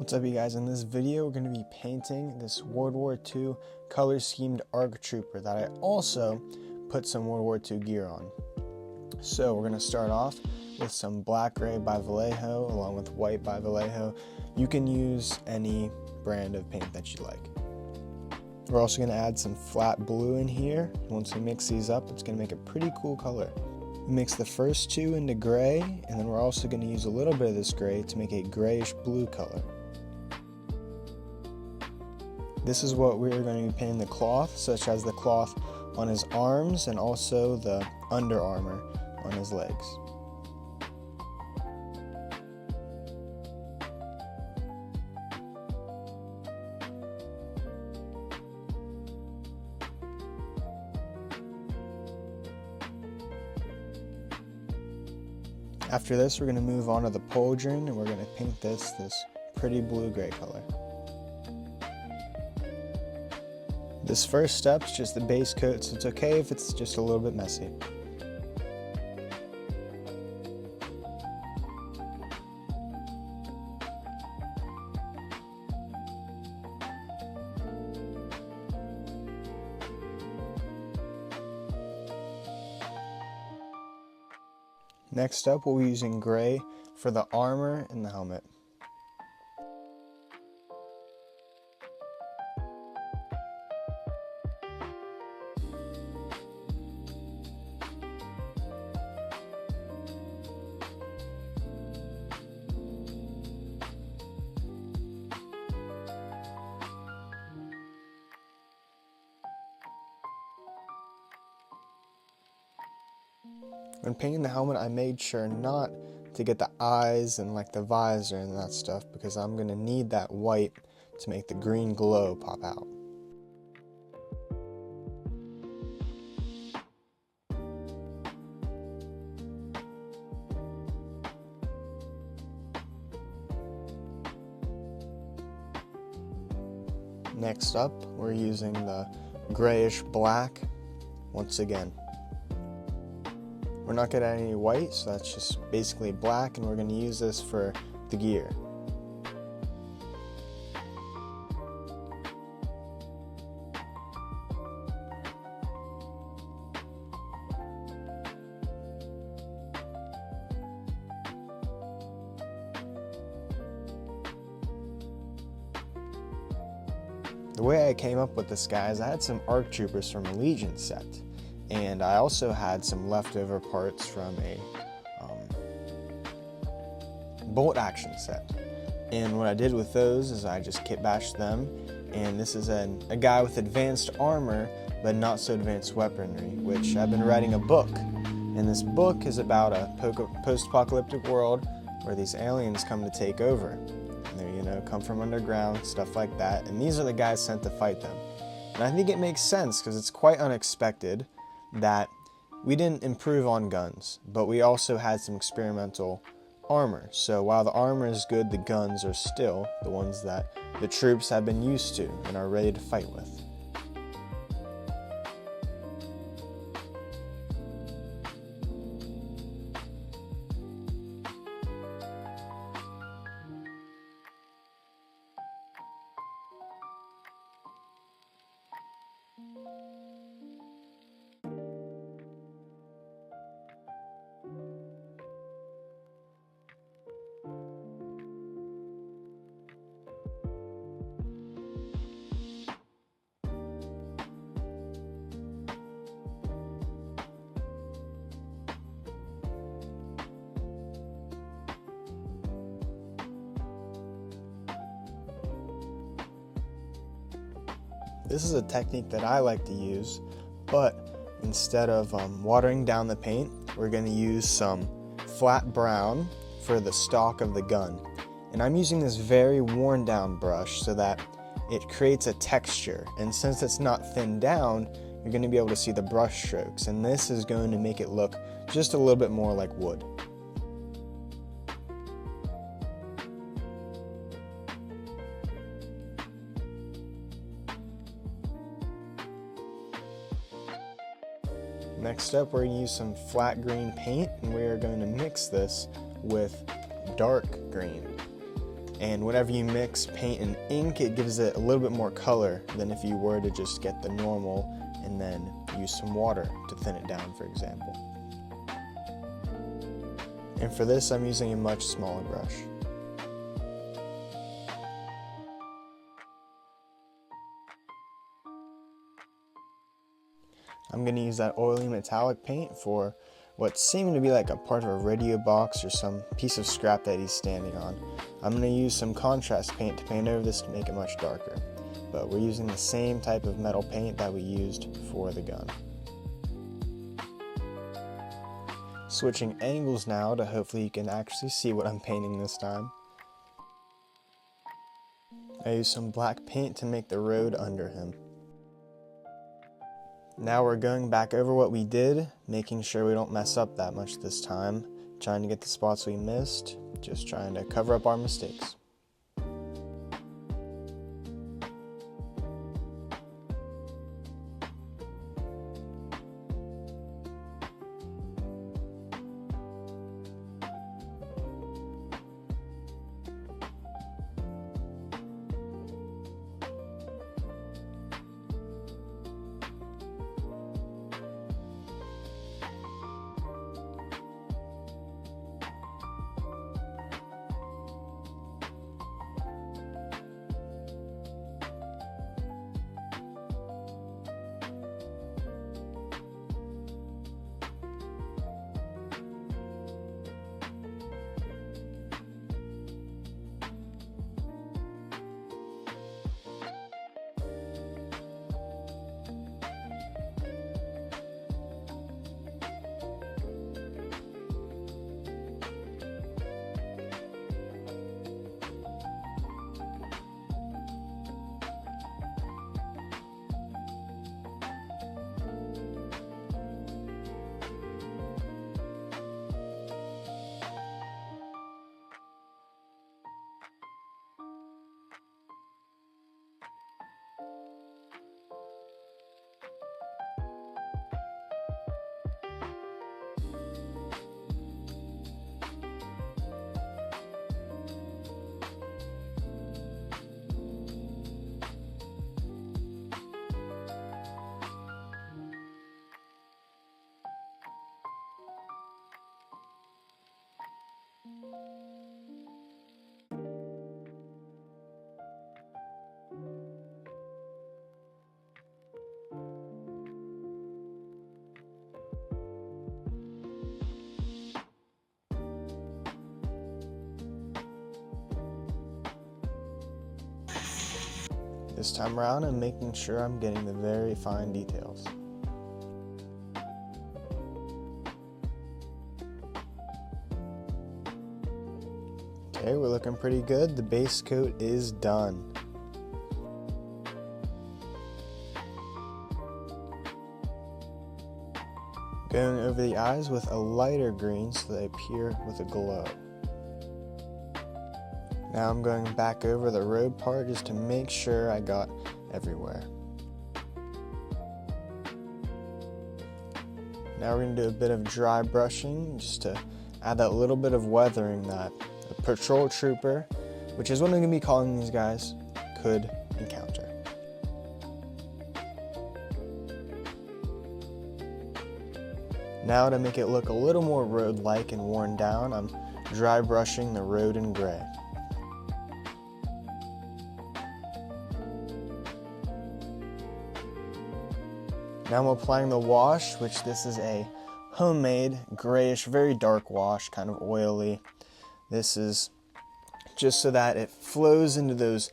What's up, you guys? In this video we're going to be painting this World War II color schemed ARC Trooper that I also put some World War II gear on. So we're going to start off with some black gray by Vallejo along with white by Vallejo. You can use any brand of paint that you like. We're also going to add some flat blue in here. Once we mix these up, it's going to make a pretty cool color. We mix the first two into gray, and then we're also going to use a little bit of this gray to make a grayish blue color. This is what we're going to be painting the cloth, such as the cloth on his arms and also the under armor on his legs. After this, we're going to move on to the pauldron and we're going to paint this pretty blue-gray color. This first step is just the base coat, so it's okay if it's just a little bit messy. Next up, we'll be using gray for the armor and the helmet. When painting the helmet, I made sure not to get the eyes and like the visor and that stuff because I'm going to need that white to make the green glow pop out. Next up, we're using the grayish black once again. We're not going to add any white, so that's just basically black, and we're going to use this for the gear. The way I came up with this, guys, I had some ARC Troopers from a Legion set. And I also had some leftover parts from a bolt action set. And what I did with those is I just kit bashed them. And this is a guy with advanced armor, but not so advanced weaponry, which I've been writing a book. And this book is about a post-apocalyptic world where these aliens come to take over. And they, come from underground, stuff like that. And these are the guys sent to fight them. And I think it makes sense because it's quite unexpected that we didn't improve on guns, but we also had some experimental armor. So while the armor is good, the guns are still the ones that the troops have been used to and are ready to fight with. This is a technique that I like to use, but instead of watering down the paint, we're going to use some flat brown for the stock of the gun. And I'm using this very worn down brush so that it creates a texture. And since it's not thinned down, you're going to be able to see the brush strokes. And this is going to make it look just a little bit more like wood. Next up, we're going to use some flat green paint, and we are going to mix this with dark green. And whenever you mix paint and ink, it gives it a little bit more color than if you were to just get the normal and then use some water to thin it down, for example. And for this, I'm using a much smaller brush. I'm going to use that oily metallic paint for what seemed to be like a part of a radio box or some piece of scrap that he's standing on. I'm going to use some contrast paint to paint over this to make it much darker. But we're using the same type of metal paint that we used for the gun. Switching angles now to hopefully you can actually see what I'm painting this time. I used some black paint to make the road under him. Now we're going back over what we did, making sure we don't mess up that much this time, trying to get the spots we missed, just trying to cover up our mistakes. This time around, I'm making sure I'm getting the very fine details. Okay, we're looking pretty good. The base coat is done. Going over the eyes with a lighter green so they appear with a glow. Now I'm going back over the road part just to make sure I got everywhere. Now we're going to do a bit of dry brushing just to add that little bit of weathering that a patrol trooper, which is what I'm going to be calling these guys, could encounter. Now to make it look a little more road-like and worn down, I'm dry brushing the road in gray. Now I'm applying the wash, which this is a homemade, grayish, very dark wash, kind of oily. This is just so that it flows into those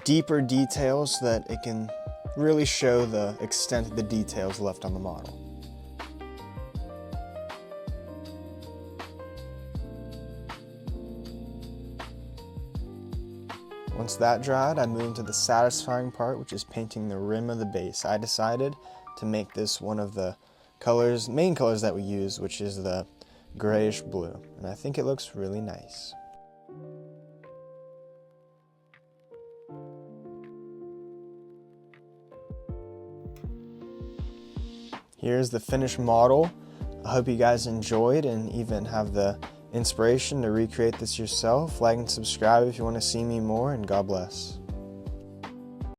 deeper details so that it can really show the extent of the details left on the model. Once that dried, I moved to the satisfying part, which is painting the rim of the base. I decided to make this one of the colors, main colors that we use, which is the grayish blue, and I think it looks really nice. Here's the finished model. I hope you guys enjoyed and even have the inspiration to recreate this yourself. Like and subscribe if you want to see me more, and God bless.